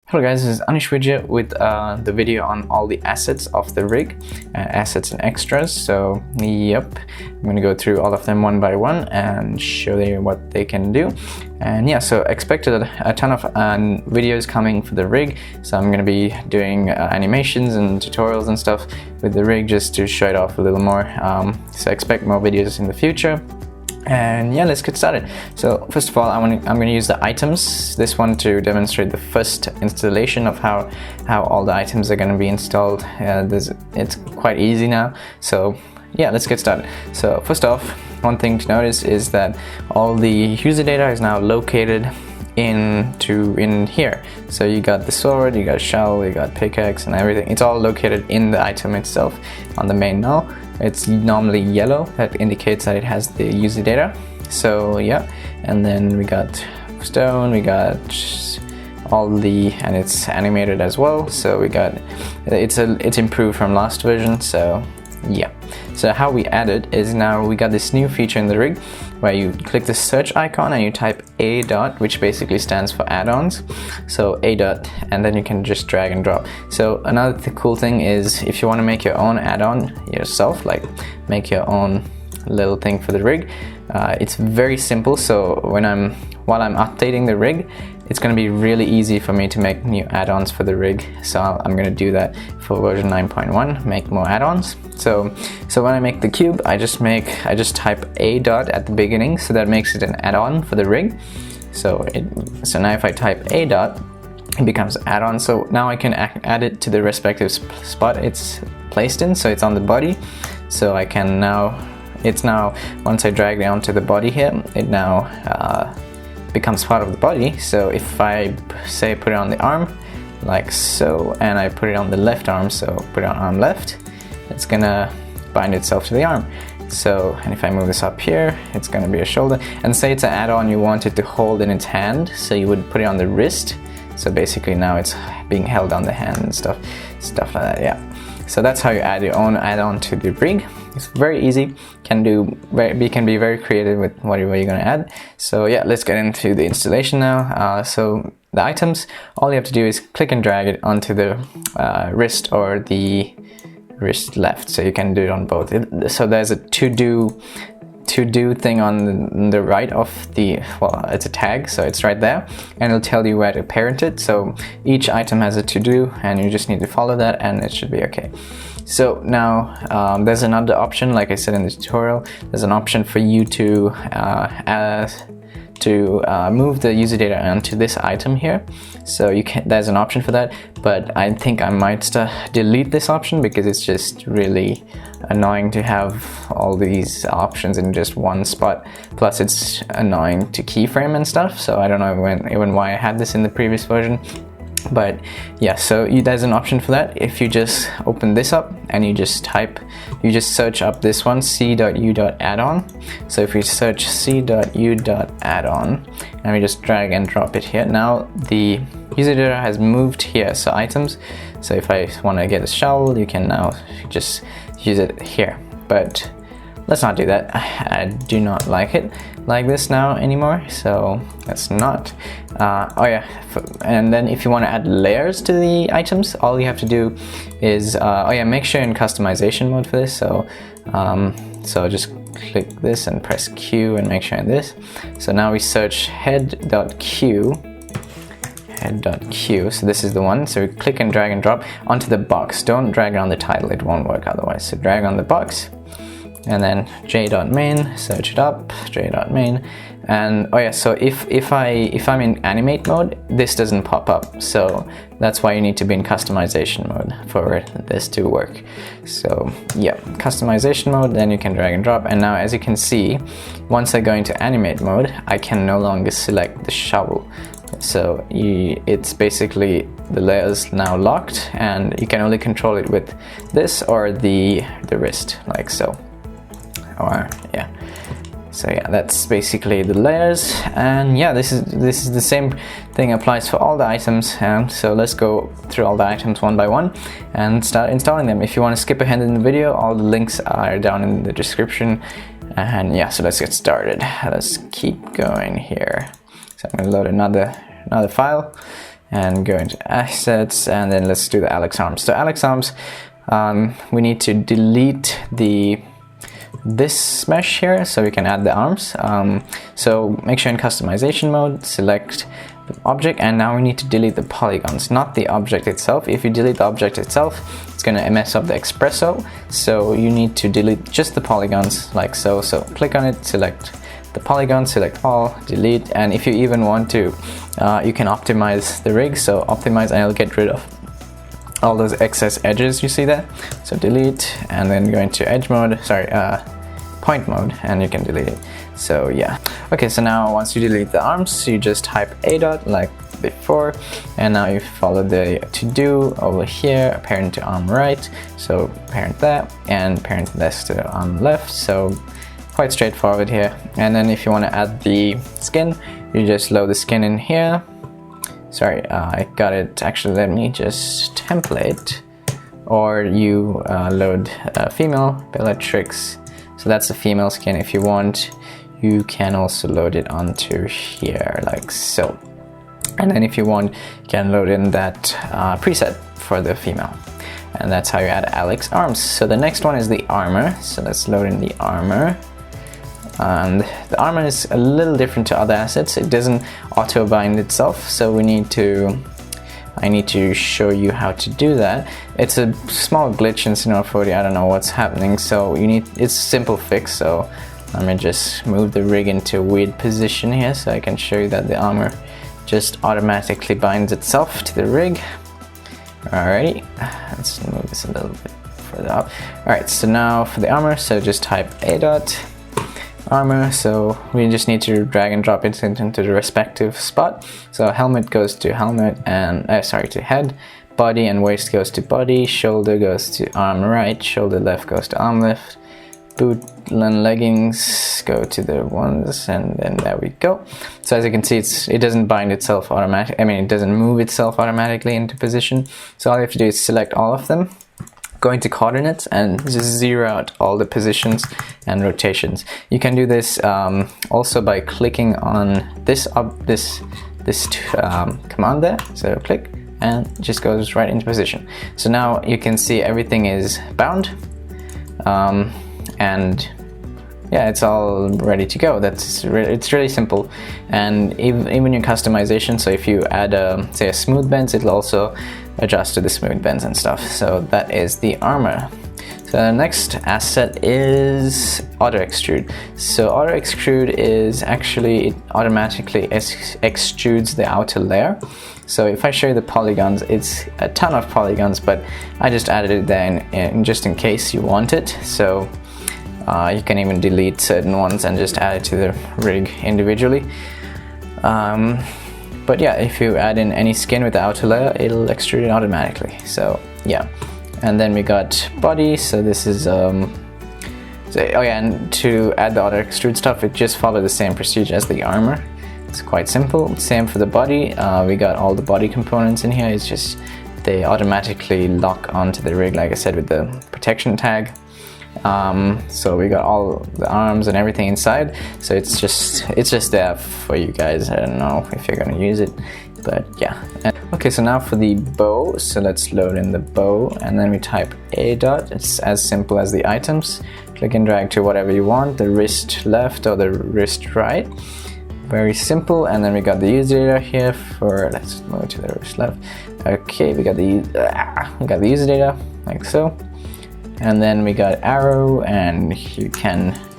Hello guys, this is Anish Vidya with the video on all the assets of the rig, assets and extras. So yep, I'm going to go through all of them one by one and show you what they can do. And yeah, so expect a ton of videos coming for the rig. So I'm going to be doing animations and tutorials and stuff with the rig just to show it off a little more. So expect more videos in the future. And yeah, let's get started. So first of all, I'm going to use the items, this one to demonstrate the first installation of how all the items are going to be installed. It's quite easy now. So yeah, let's get started. So first off, one thing to notice is that all the user data is now located in here. So you got the sword, you got shovel, you got pickaxe and everything. It's all located in the item itself on the main null. It's normally yellow, that indicates that it has the user data. So yeah, and then we got stone, we got all the, and it's animated as well. So we got, it's improved from last version. So yeah, so how we add it is now we got this new feature in the rig where you click the search icon and you type A dot, which basically stands for add-ons. So A dot, and then you can just drag and drop. So another cool thing is if you want to make your own add-on yourself, like make your own little thing for the rig, it's very simple. So while I'm updating the rig, it's going to be really easy for me to make new add-ons for the rig. So I'm going to do that for version 9.1, make more add-ons. So when I make the cube, I just type A dot at the beginning, so that makes it an add-on for the rig. So now if I type A dot, it becomes add-on. So now I can add it to the respective spot it's placed in. So it's on the body. So I can once I drag down to the body here, it now becomes part of the body. So if I say put it on the arm like so, and I put it on the left arm, so put it on arm left, it's gonna bind itself to the arm. So, and if I move this up here, it's gonna be a shoulder. And say it's an add-on you want it to hold in its hand, so you would put it on the wrist. So basically now it's being held on the hand and stuff like that. Yeah, so that's how you add your own add-on to the rig. It's very easy, can be very creative with whatever you're going to add. So yeah, let's get into the installation now. So the items, all you have to do is click and drag it onto the wrist or the wrist left. So you can do it on both. So there's a to do thing on the right of the, well, it's a tag, so it's right there, and it'll tell you where to parent it. So each item has a to do, and you just need to follow that, and it should be okay. So now there's another option, like I said in the tutorial, there's an option for you to move the user data onto this item here. So there's an option for that, but I think I might delete this option because it's just really annoying to have all these options in just one spot. Plus it's annoying to keyframe and stuff. So I don't know even why I had this in the previous version. But yeah, so there's an option for that. If you just open this up and you just search up this one, c.u.addon. So if we search c.u.addon and we just drag and drop it here, now the user data has moved here. So items, so if I want to get a shovel, you can now just use it here. But let's not do that. I do not like it like this now anymore, so let's not. Oh yeah, and then if you want to add layers to the items, all you have to do is, oh yeah, make sure you're in customization mode for this. So just click this and press Q and make sure in this. So now we search head.q. So this is the one. So we click and drag and drop onto the box. Don't drag on the title, it won't work otherwise. So drag on the box. And then j.main, search it up, j.main, and oh yeah, so if I'm in animate mode, this doesn't pop up. So that's why you need to be in customization mode for this to work. So yeah, customization mode, then you can drag and drop. And now as you can see, once I go into animate mode, I can no longer select the shovel. So it's basically the layers now locked, and you can only control it with this or the wrist, like so. Or yeah, so yeah, that's basically the layers. And yeah, this is the same thing applies for all the items. So let's go through all the items one by one and start installing them. If you want to skip ahead in the video, all the links are down in the description. And yeah, so let's get started. Let's keep going here. So I'm going to load another file. and go into assets, and then let's do the Alex arms. So Alex arms, we need to delete this mesh here so we can add the arms. So make sure in customization mode, select the object, and now we need to delete the polygons, not the object itself. If you delete the object itself, it's going to mess up the espresso, so you need to delete just the polygons like so. So click on it, select the polygon, select all, delete, and if you even want to, you can optimize the rig. So optimize, and it'll get rid of all those excess edges you see there. So delete, and then go into edge mode, point mode, and you can delete it. So yeah. Okay, so now once you delete the arms, you just type a dot like before, and now you follow the to do over here, parent to arm right, so parent that, and parent this to arm left. So quite straightforward here. And then if you want to add the skin, you just load the skin in here. Sorry, I got it. Actually, let me just template, or you load female Bellatrix. So that's the female skin. If you want, you can also load it onto here like so. And then if you want, you can load in that preset for the female. And that's how you add Alex arms. So the next one is the armor. So let's load in the armor. And the armor is a little different to other assets. It doesn't auto bind itself, so I need to show you how to do that. It's a small glitch in Cinema 4D. I don't know what's happening, so it's a simple fix. So let me just move the rig into a weird position here so I can show you that the armor just automatically binds itself to the rig. Alrighty, let's move this a little bit further up. Alright, so now for the armor, so just type a dot armor. So we just need to drag and drop it into the respective spot. So helmet goes to helmet, and to head. Body and waist goes to body. Shoulder goes to arm right. Shoulder left goes to arm left. Boot and leggings go to the ones, and then there we go. So as you can see, it doesn't bind itself automatically. I mean, it doesn't move itself automatically into position. So all you have to do is select all of them, go into coordinates, and just zero out all the positions and rotations. You can do this also by clicking on this command there. So click, and it just goes right into position. So now you can see everything is bound, and yeah, it's all ready to go. It's really simple. And even your customization, so if you add say a smooth bends, it'll also adjust to the smooth bends and stuff. So that is the armor. So the next asset is auto extrude. So auto extrude is actually, it automatically extrudes the outer layer. So if I show you the polygons, it's a ton of polygons, but I just added it there just in case you want it. So you can even delete certain ones and just add it to the rig individually. But yeah, if you add in any skin with the outer layer, it'll extrude it automatically. So yeah, and then we got body. So this is and to add the auto extrude stuff, it just follows the same procedure as the armor. It's quite simple. Same for the body. We got all the body components in here. It's just they automatically lock onto the rig, like I said, with the protection tag. So we got all the arms and everything inside, so it's just there for you guys. I don't know if you're gonna use it, but yeah. Okay, so now for the bow, so let's load in the bow, and then we type a dot. It's as simple as the items. Click and drag to whatever you want, the wrist left or the wrist right. Very simple. And then we got the user data here for, let's move to the wrist left. Okay, we got the user data like so. And then we got arrow, and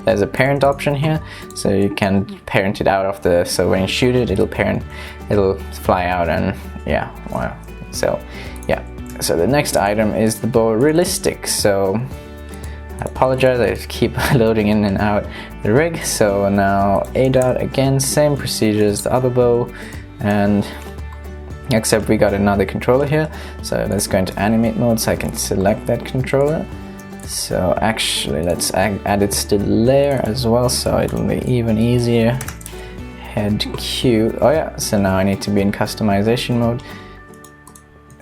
there's a parent option here, so you can parent it out of the, so when you shoot it, it'll fly out, and yeah, wow. So yeah, so the next item is the bow realistic. So I apologize, I keep loading in and out the rig. So now a dot, again, same procedure as the other bow, and except we got another controller here. So let's go into animate mode so I can select that controller. So actually, let's add it to the layer as well, so it'll be even easier. Head Q. Oh yeah, so now I need to be in customization mode.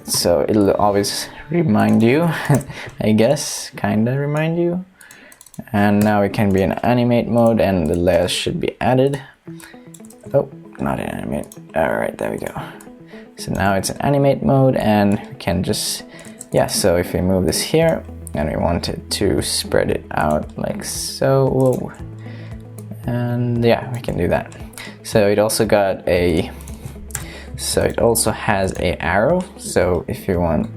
So it'll always remind you, I guess, kinda remind you. And now we can be in animate mode, and the layers should be added. Oh, not in animate. Alright, there we go. So now it's in animate mode, and we can just, yeah, so if we move this here and we want it to spread it out like so, whoa, and yeah, we can do that. So it also got a, so it also has a arrow, so if you want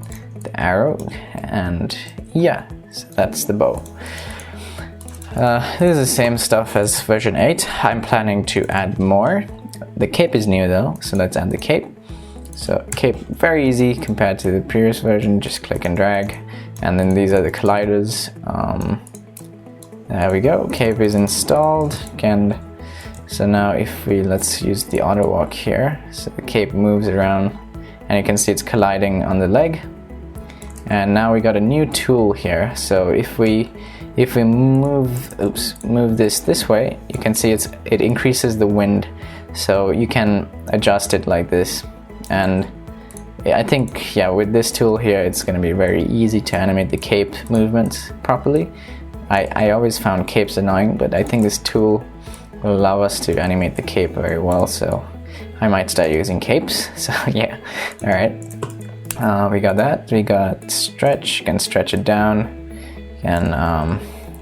the arrow, and yeah, so that's the bow. This is the same stuff as version 8. I'm planning to add more. The cape is new though, so let's add the cape. So cape, very easy compared to the previous version, just click and drag, and then these are the colliders. There we go, cape is installed, and so now if we, let's use the auto walk here, so the cape moves around and you can see it's colliding on the leg. And now we got a new tool here, so if we move this way, you can see it increases the wind, so you can adjust it like this. And I think, yeah, with this tool here, it's going to be very easy to animate the cape movements properly. I always found capes annoying, but I think this tool will allow us to animate the cape very well, so I might start using capes. So yeah, all right. We got that. We got stretch. You can stretch it down, and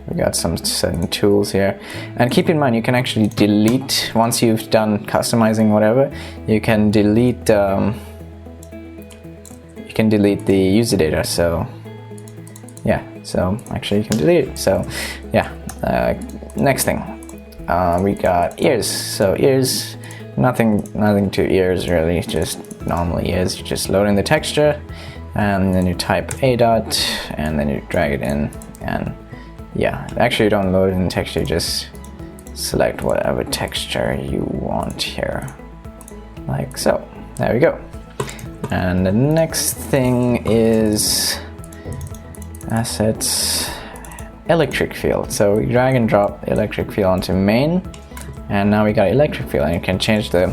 we got some certain tools here. And keep in mind, you can actually delete once you've done customizing whatever. You can delete the Userdata. So yeah, so actually you can delete it. So yeah, next thing, we got ears. So ears, nothing to ears really, just normal ears. You just load in the texture, and then you type a dot, and then you drag it in, and yeah, actually you don't load in the texture, you just select whatever texture you want here, like so. There we go. And the next thing is assets, electric field. So we drag and drop electric field onto main, and now we got electric field, and you can change the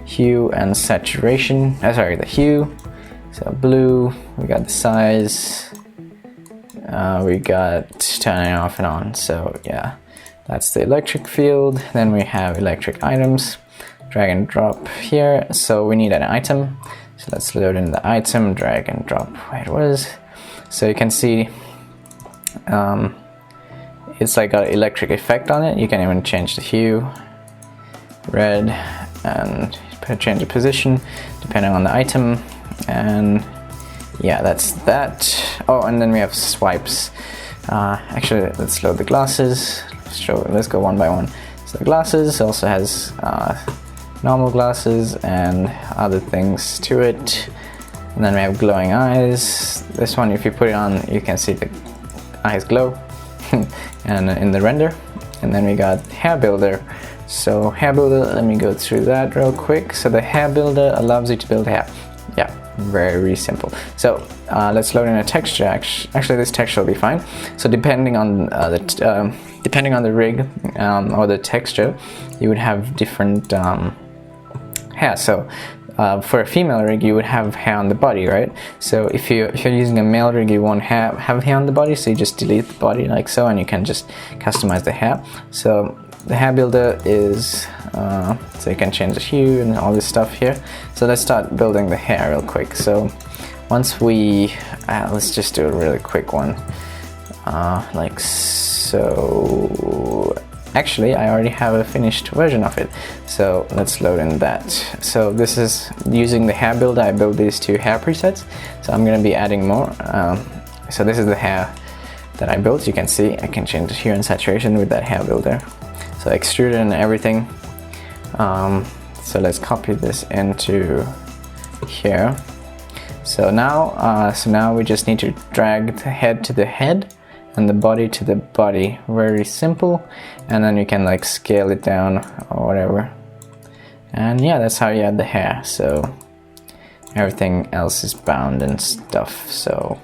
hue and saturation, the hue, so blue, we got the size, we got turning off and on. So yeah, that's the electric field. Then we have electric items, drag and drop here. So we need an item, so let's load in the item, drag and drop where it was. So you can see it's like an electric effect on it. You can even change the hue, red, and change the position depending on the item. And yeah, that's that. Oh, and then we have swipes. Actually, let's load the glasses. Let's go one by one. So the glasses also has normal glasses and other things to it. And then we have glowing eyes. This one, if you put it on, you can see the eyes glow and in the render. And then we got hair builder. So hair builder, let me go through that real quick. So the hair builder allows you to build hair. Yeah, very simple. So let's load in a texture. Actually, this texture will be fine. So depending on the rig or the texture, you would have different hair. So for a female rig, you would have hair on the body, right? So if you're using a male rig, you won't have hair on the body, so you just delete the body like so, and you can just customize the hair. So the hair builder is so you can change the hue and all this stuff here. So let's start building the hair real quick. So once we let's just do a really quick one, like so. Actually, I already have a finished version of it, so let's load in that. So this is using the hair builder. I built these two hair presets, so I'm going to be adding more. So this is the hair that I built. You can see I can change the hue and saturation with that hair builder. So extruded and everything. So let's copy this into here. So now we just need to drag the head to the head and the body to the body. Very simple. And then you can like scale it down or whatever. And yeah, that's how you add the hair. So everything else is bound and stuff. So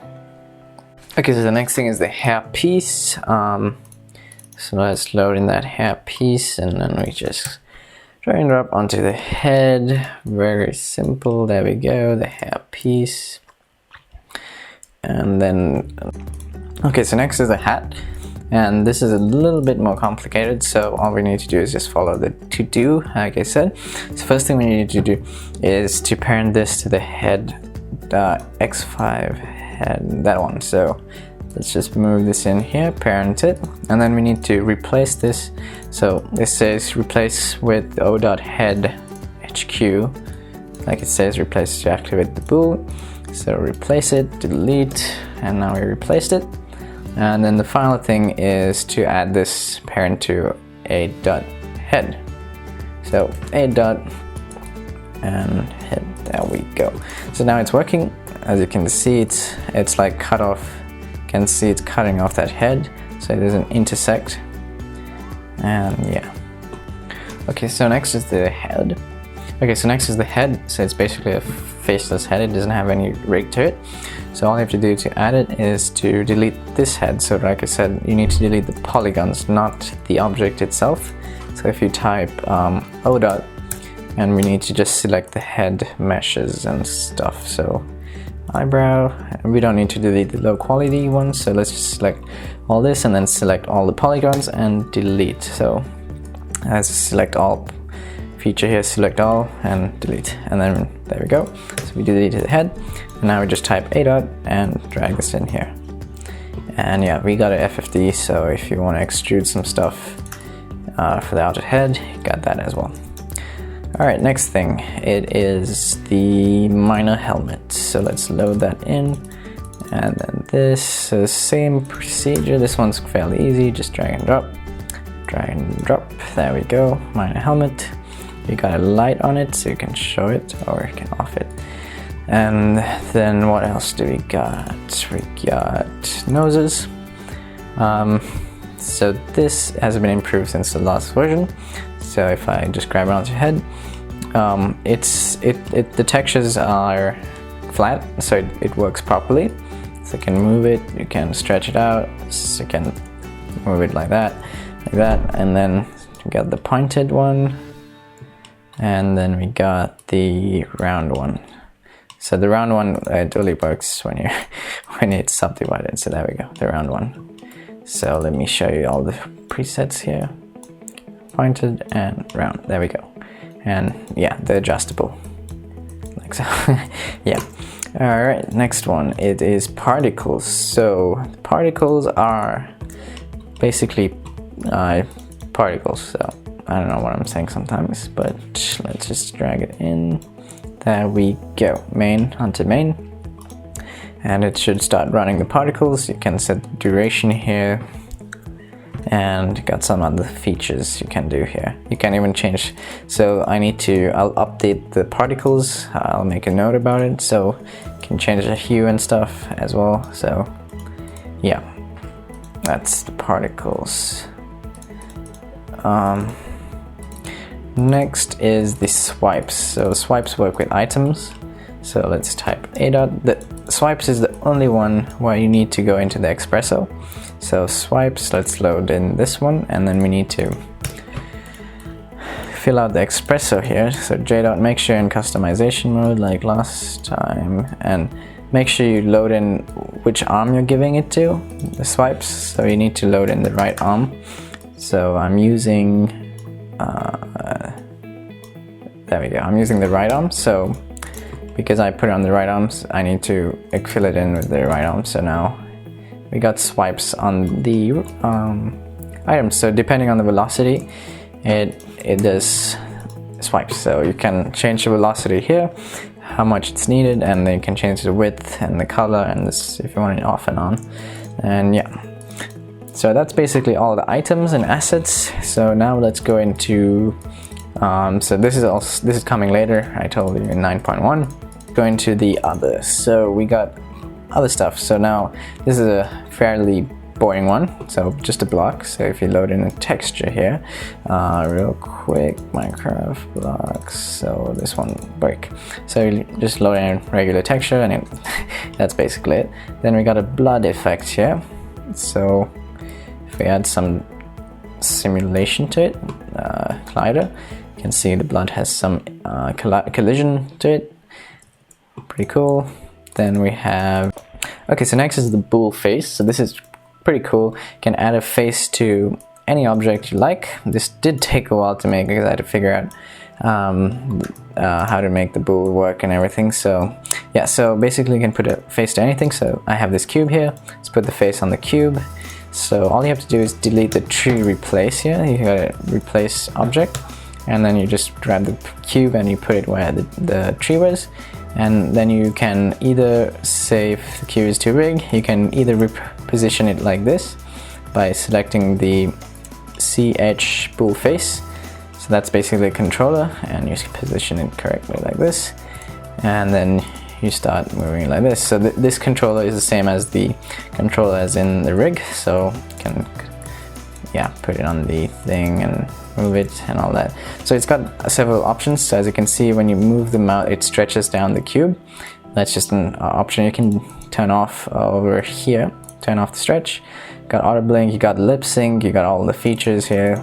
okay, so the next thing is the hair piece. So let's load in that hair piece, and then we just drag and drop onto the head. Very simple. There we go, the hair piece. And then okay, so next is the hat. and this is a little bit more complicated, so all we need to do is just follow the to-do, like I said. So first thing we need to do is to parent this to the head, X5 head, that one. So let's just move this in here, parent it, and then we need to replace this. So this says replace with o.head HQ, like it says, replace to activate the bool. So replace it, delete, and now we replaced it. And then the final thing is to add this parent to a.head. So a. and head, there we go. So now it's working. As you can see, it's like cut off. You can see it's cutting off that head, so it doesn't intersect. And yeah. Okay, so next is the head. Okay, so next is the head. So it's basically a faceless head. It doesn't have any rig to it. So all you have to do to add it is to delete this head. So like I said, you need to delete the polygons, not the object itself. So if you type o dot, and we need to just select the head meshes and stuff. So eyebrow, and we don't need to delete the low quality ones, so let's just select all this and then select all the polygons and delete. So let's select all feature here, select all and delete, and then there we go. So we deleted the head, and now we just type a dot and drag this in here. And yeah, we got a FFD, so if you want to extrude some stuff for the outer head, you got that as well. Alright, next thing, it is the minor helmet. So let's load that in, and then this, so same procedure. This one's fairly easy, just drag and drop, there we go, minor helmet. You got a light on it, so you can show it or you can off it. And then what else do we got? We got noses. So this has been improved since the last version. So if I just grab it onto your head, the textures are flat, so it works properly. So you can move it, you can stretch it out, so you can move it like that, and then we got the pointed one, and then we got the round one. So the round one, it only works when it's subdivided. So there we go, the round one. So let me show you all the presets here. Pointed and round, there we go. And yeah, they're adjustable, like so. Yeah. All right, next one, it is particles. So particles are basically particles. So I don't know what I'm saying sometimes, but let's just drag it in. There we go, main onto main. And it should start running the particles. You can set the duration here, and got some other features you can do here. You can even change, so I'll update the particles, I'll make a note about it, so you can change the hue and stuff as well. So yeah, that's the particles. Next is the swipes. So swipes work with items. So let's type a dot. The swipes is the only one where you need to go into the espresso. So swipes, let's load in this one, and then we need to fill out the espresso here. So j dot, make sure in customization mode like last time, and make sure you load in which arm you're giving it to, the swipes. So you need to load in the right arm. So I'm using there we go, I'm using the right arm. So because I put it on the right arms, I need to fill it in with the right arm. So now we got swipes on the items. So depending on the velocity, it does swipes. So you can change the velocity here, how much it's needed, and then you can change the width and the color and this if you want it off and on. And yeah, so that's basically all the items and assets. So now let's go into so this is coming later, I told you, in 9.1. Go into the other. So we got other stuff. So now this is a fairly boring one, so just a block. So if you load in a texture here, real quick, Minecraft blocks, so this one break. So you just load in regular texture, and that's basically it. Then we got a blood effect here. So if we add some simulation to it, collider, you can see the blood has some collision to it. Pretty cool. Then we have, okay, so next is the bool face. So this is pretty cool. You can add a face to any object you like. This did take a while to make because I had to figure out how to make the Boole work and everything. So yeah, so basically you can put a face to anything. So I have this cube here. Let's put the face on the cube. So all you have to do is delete the tree replace here. You gotta replace object, and then you just grab the cube and you put it where the tree was. And then you can either say if the cube is too big, you can either reposition it like this by selecting the CH Boole face. So that's basically a controller, and you position it correctly like this, and then you start moving it like this. So this controller is the same as the controller as in the rig, so you can put it on the thing and move it and all that. So it's got several options. So as you can see, when you move the mouse, it stretches down the cube. That's just an option you can turn off over here. Turn off the stretch. You got auto blink, you got lip sync, you got all the features here.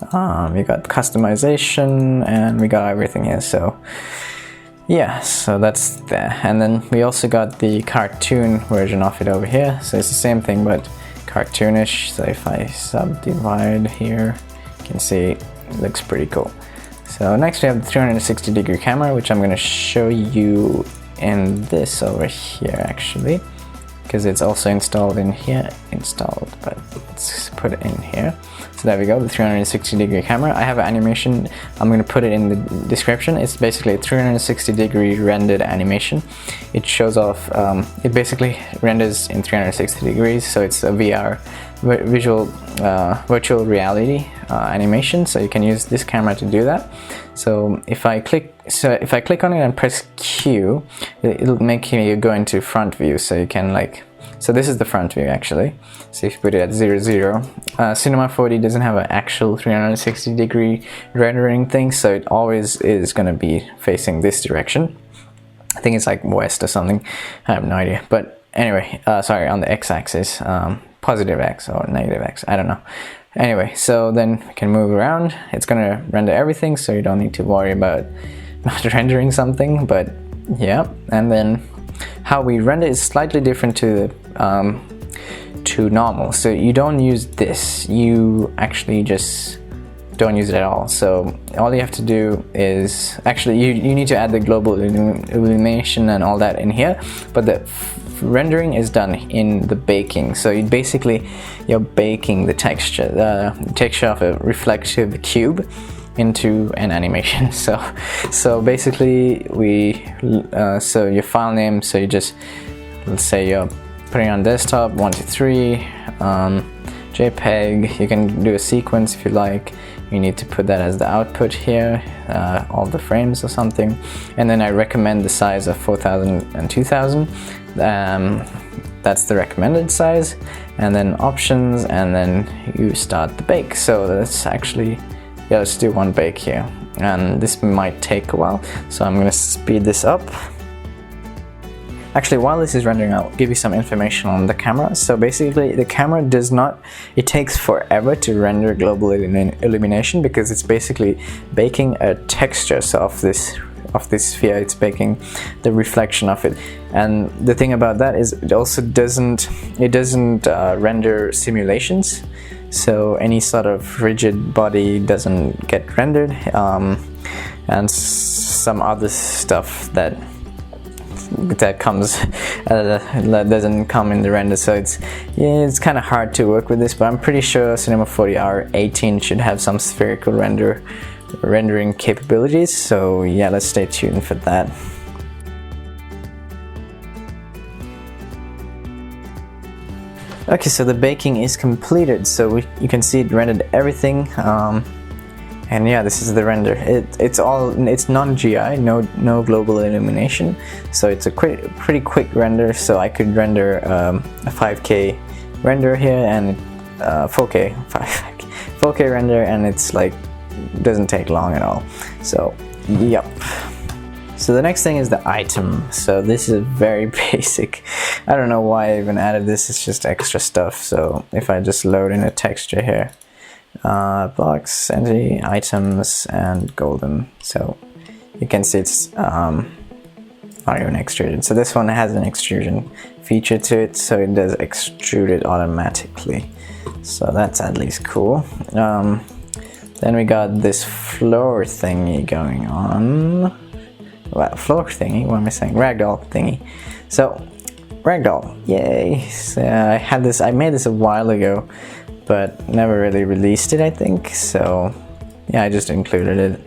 You got customization, and we got everything here. So yeah, so that's there. And then we also got the cartoon version of it over here. So it's the same thing but cartoonish. So if I subdivide here, you can see it looks pretty cool. So next we have the 360-degree camera, which I'm going to show you in this over here actually, because it's also installed in here. But let's put it in here. So there we go, the 360-degree camera. I have an animation, I'm going to put it in the description. It's basically a 360-degree rendered animation. It shows off, it basically renders in 360 degrees, so it's a VR, virtual reality animation. So you can use this camera to do that. So if I click on it and press Q, it'll make you go into front view. So you can so this is the front view actually. So if you put it at 0, 0, Cinema 4D doesn't have an actual 360-degree rendering thing, so it always is going to be facing this direction. I think it's like west or something. I have no idea. But anyway, sorry, on the x-axis, positive x or negative x, I don't know. Anyway, so then we can move around. It's going to render everything, so you don't need to worry about not rendering something. But yeah, and then how we render is slightly different to normal. So you don't use this, you actually just don't use it at all. So all you have to do is actually you need to add the global illumination and all that in here, but the rendering is done in the baking. So you're baking the texture of a reflective cube into an animation. So basically so your file name, so you just, let's say you're putting on desktop 123 JPEG. You can do a sequence if you like. You need to put that as the output here, all the frames or something. And then I recommend the size of 4000 and 2000. That's the recommended size. And then options, and then you start the bake. So that's actually, yeah, let's do one bake here. And this might take a while, so I'm gonna speed this up. Actually, while this is rendering, I'll give you some information on the camera. So basically, the camera it takes forever to render global illumination because it's basically baking a texture. So of this sphere, it's baking the reflection of it. And the thing about that is it also doesn't render simulations. So any sort of rigid body doesn't get rendered, and some other stuff that comes that doesn't come in the render. So it's kind of hard to work with this, but I'm pretty sure Cinema 4D R18 should have some spherical rendering capabilities. So yeah, let's stay tuned for that. Okay, so the baking is completed. So you can see it rendered everything. And yeah, this is the render. It's non-GI, no global illumination, so it's a pretty quick render. So I could render a 5K render here and 4K render, and it's doesn't take long at all. So yep. So the next thing is the item. So this is very basic. I don't know why I even added this. It's just extra stuff. So if I just load in a texture here. Blocks, entity, items, and golden. So you can see it's not even extruded. So this one has an extrusion feature to it, so it does extrude it automatically. So that's at least cool. Then we got this floor thingy going on. Well, floor thingy, what am I saying? Ragdoll thingy. So, Ragdoll, yay! So I made this a while ago, but never really released it, I think. So, yeah, I just included it.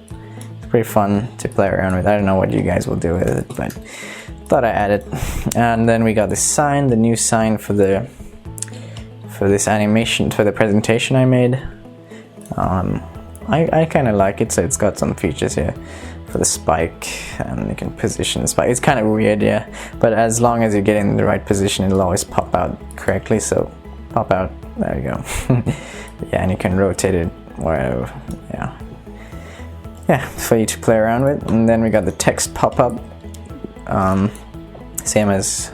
It's pretty fun to play around with. I don't know what you guys will do with it, but thought I'd add it. And then we got this sign, the new sign for this animation, for the presentation I made. I kind of like it, so it's got some features here for the spike, and you can position the spike. It's kind of weird, yeah, but as long as you get in the right position, it'll always pop out correctly. So pop out, there you go. Yeah, and you can rotate it wherever, yeah, for you to play around with. And then we got the text pop-up, same as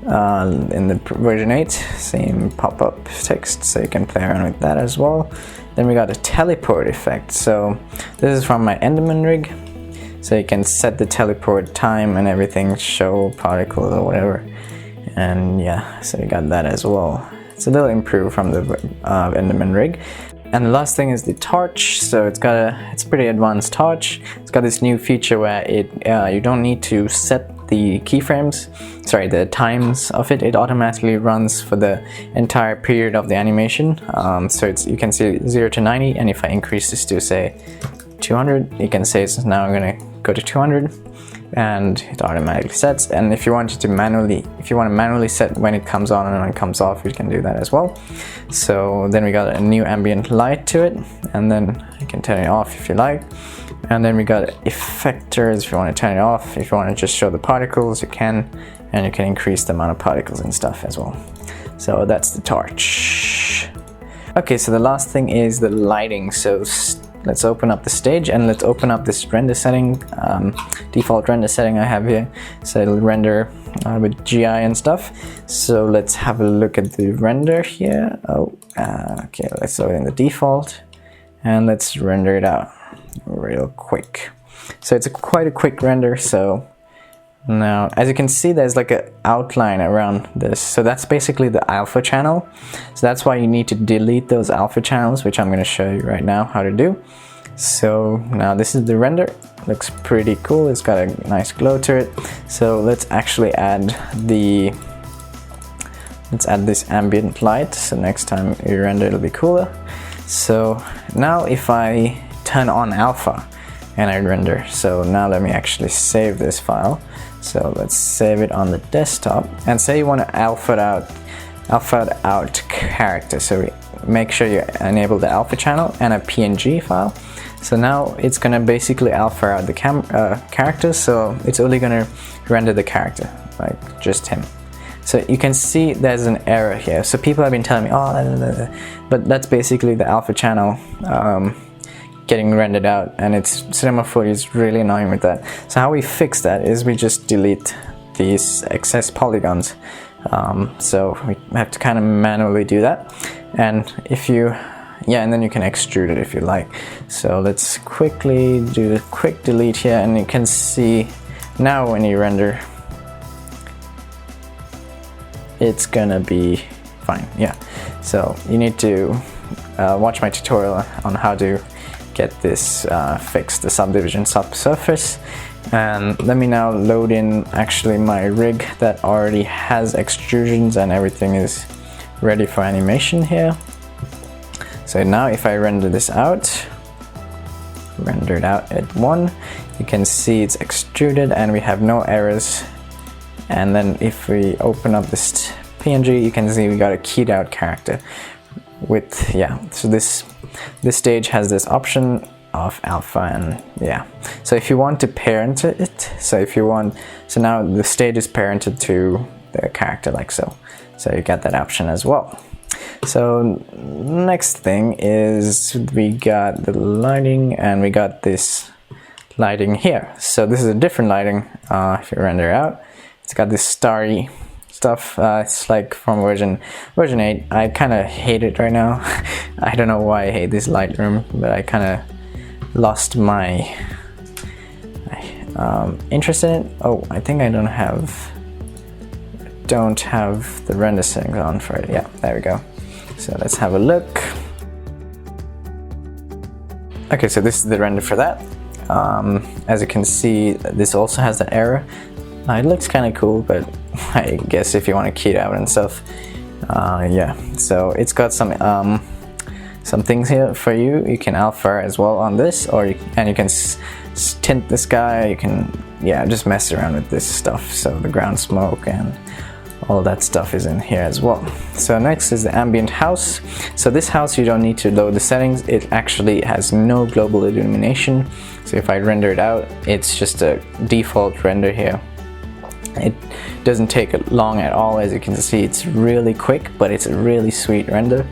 in the version 8, same pop-up text, so you can play around with that as well. Then we got a teleport effect. So this is from my Enderman rig, so you can set the teleport time and everything, show particles or whatever. And yeah, so you got that as well. It's a little improved from the Enderman rig. And the last thing is the torch. So it's a pretty advanced torch. It's got this new feature where you don't need to set the keyframes, sorry, the times of it. It automatically runs for the entire period of the animation. So you can see 0 to 90, and if I increase this to say 200, you can say it's now going to go to 200, and it automatically sets. And if you want to manually set when it comes on and when it comes off, you can do that as well. So then we got a new ambient light to it, and then you can turn it off if you like. And then we got effectors if you want to turn it off. If you want to just show the particles, you can, and you can increase the amount of particles and stuff as well. So that's the torch. Okay, so the last thing is the lighting. So let's open up the stage, and let's open up this render setting, default render setting I have here. So it'll render with GI and stuff. So let's have a look at the render here. Okay, let's load in the default, and let's render it out real quick. So it's quite a quick render. So now, as you can see, there's like an outline around this. So that's basically the alpha channel. So that's why you need to delete those alpha channels, which I'm going to show you right now how to do. So now this is the render. Looks pretty cool. It's got a nice glow to it. So let's actually add this ambient light. So next time you render, it'll be cooler. So now if I turn on alpha and I render, so now let me actually save this file. So let's save it on the desktop, and say you want to alpha out character. So make sure you enable the alpha channel and a PNG file. So now it's gonna basically alpha out the character. So it's only gonna render the character, like just him. So you can see there's an error here. So people have been telling me, but that's basically the alpha channel getting rendered out, and it's Cinema 4D is really annoying with that. So how we fix that is we just delete these excess polygons. So we have to kind of manually do that, and and then you can extrude it if you like. So let's quickly do the quick delete here, and you can see now when you render, it's gonna be fine. Yeah, so you need to watch my tutorial on how to get this fixed, the subdivision subsurface. And let me now load in actually my rig that already has extrusions and everything is ready for animation here. So now if I render this out, rendered out at 1, you can see it's extruded and we have no errors. And then if we open up this PNG, you can see we got a keyed out character with, so this stage has this option of alpha, and so if you want to parent it, so now the stage is parented to the character like so you get that option as well. So next thing is we got the lighting, and we got this lighting here. So this is a different lighting. If you render out, it's got this starry stuff. It's like from version 8. I kind of hate it right now. I don't know why I hate this Lightroom, but I kind of lost my interested in it. Oh, I think I don't have the render settings on for it. Yeah, there we go. So let's have a look. Okay, so this is the render for that. As you can see, this also has an error. It looks kind of cool, but I guess if you want to key it out and stuff, yeah. So it's got some things here for you. You can alpha as well on this, or you can tint the sky. You can, yeah, just mess around with this stuff. So the ground smoke and all that stuff is in here as well. So next is the ambient house. So this house, you don't need to load the settings. It actually has no global illumination. So if I render it out, it's just a default render here. It doesn't take long at all. As you can see, it's really quick, but it's a really sweet render.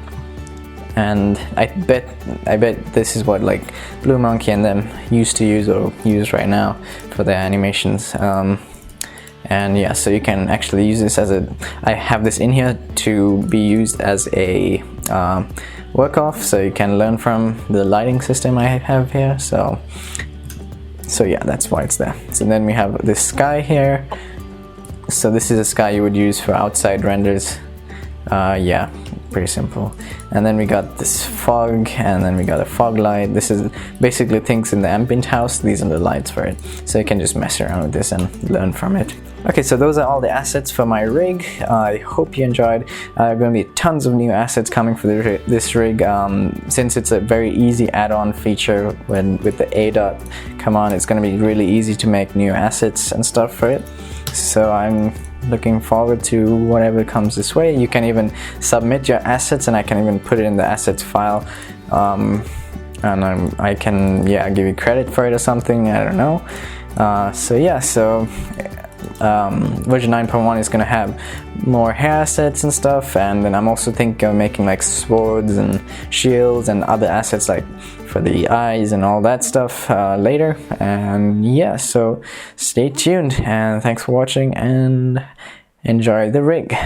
And I bet this is what like Blue Monkey and them used to use or use right now for their animations. And yeah, so you can actually use this as I have this in here to be used as a work off, so you can learn from the lighting system I have here. So yeah, that's why it's there. So then we have this sky here. So this is a sky you would use for outside renders. Yeah, pretty simple. And then we got this fog, and then we got a fog light. This is basically things in the ambient house. These are the lights for it. So you can just mess around with this and learn from it. Okay, so those are all the assets for my rig. I hope you enjoyed. There are going to be tons of new assets coming for this rig. Since it's a very easy add-on feature with the A dot command, it's going to be really easy to make new assets and stuff for it. So I'm looking forward to whatever comes this way. You can even submit your assets, and I can even put it in the assets file. And I can, yeah, give you credit for it or something. I don't know. So yeah, so version 9.1 is going to have more hair assets and stuff, and then I'm also thinking of making like swords and shields and other assets like for the eyes and all that stuff later. And yeah, so stay tuned, and thanks for watching, and enjoy the rig.